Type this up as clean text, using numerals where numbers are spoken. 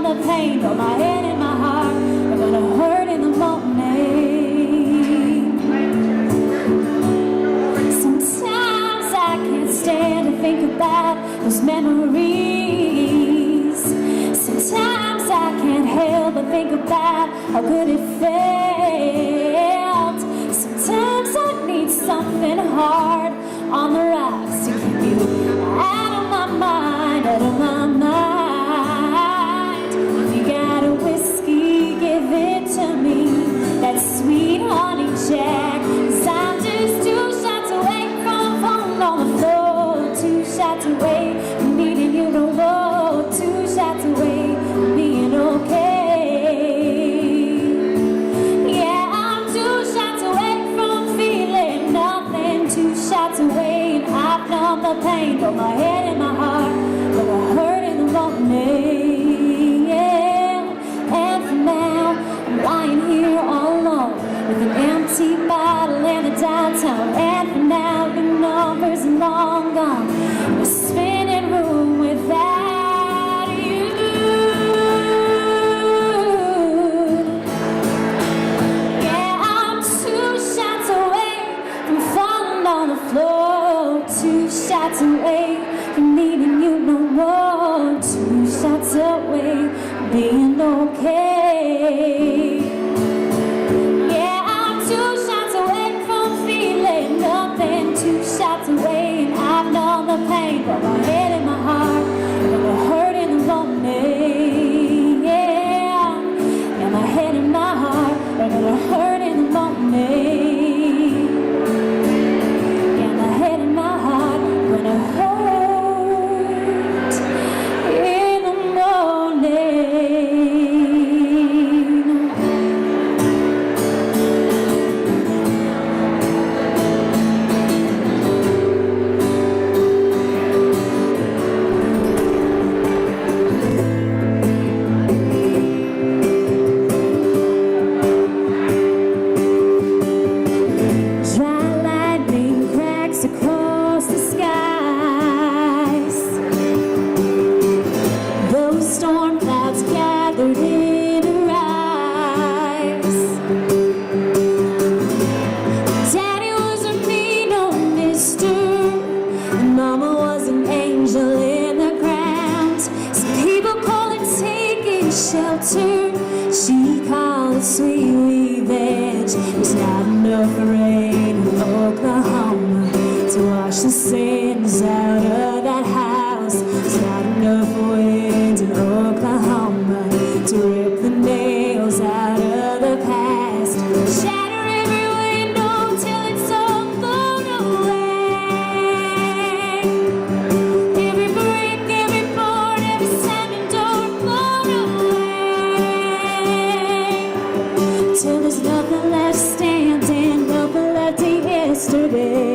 the pain, but my head and my heart are gonna hurt in the morning. Sometimes I can't stand to think about those memories. Sometimes I can't help but think about how good it felt. Sometimes I need something hard on the rocks to keep you out of my mind, out of my mind. If you got a whiskey, give it to me, that sweet honey jack, 'cause I'm just 2 shots away from falling on the floor, 2 shots away from needing you no more, 2 shots away from being okay. Yeah, I'm 2 shots away from feeling nothing, 2 shots away, and I've numbed the pain, but my head and my heart gonna hurt in the morning. Yeah, and for now I'm lying here all alone with an empty bottle in the downtown. And for now your number's long gone, a spinning room without you. Yeah, I'm 2 shots away from falling on the floor, 2 shots away from needing you no more, 2 shots away from being okay. Yeah, I'm 2 shots away from feeling nothing, 2 shots away, and I've known the pain, but my head and my heart are gonna hurt in the morning. Yeah, yeah, my head and my heart are gonna hurt in the morning. Yeah, my head and my heart are gonna hurt in the morning. Dry lightning cracks across the skies. Those storm clouds gathered in her eyes. Daddy was a mean old mister, and Mama was an angel in the ground. Some people call it taking shelter, she called it sweet revenge. There's not enough rain in Oklahoma to wash the sins out of that house. There's not enough wind in Oklahoma to rip the nails out of the past. Shatter every window till it's all blown away. Every brick, every board, every slamming door blown away, till there's nothing left standing, nothing left of yesterday.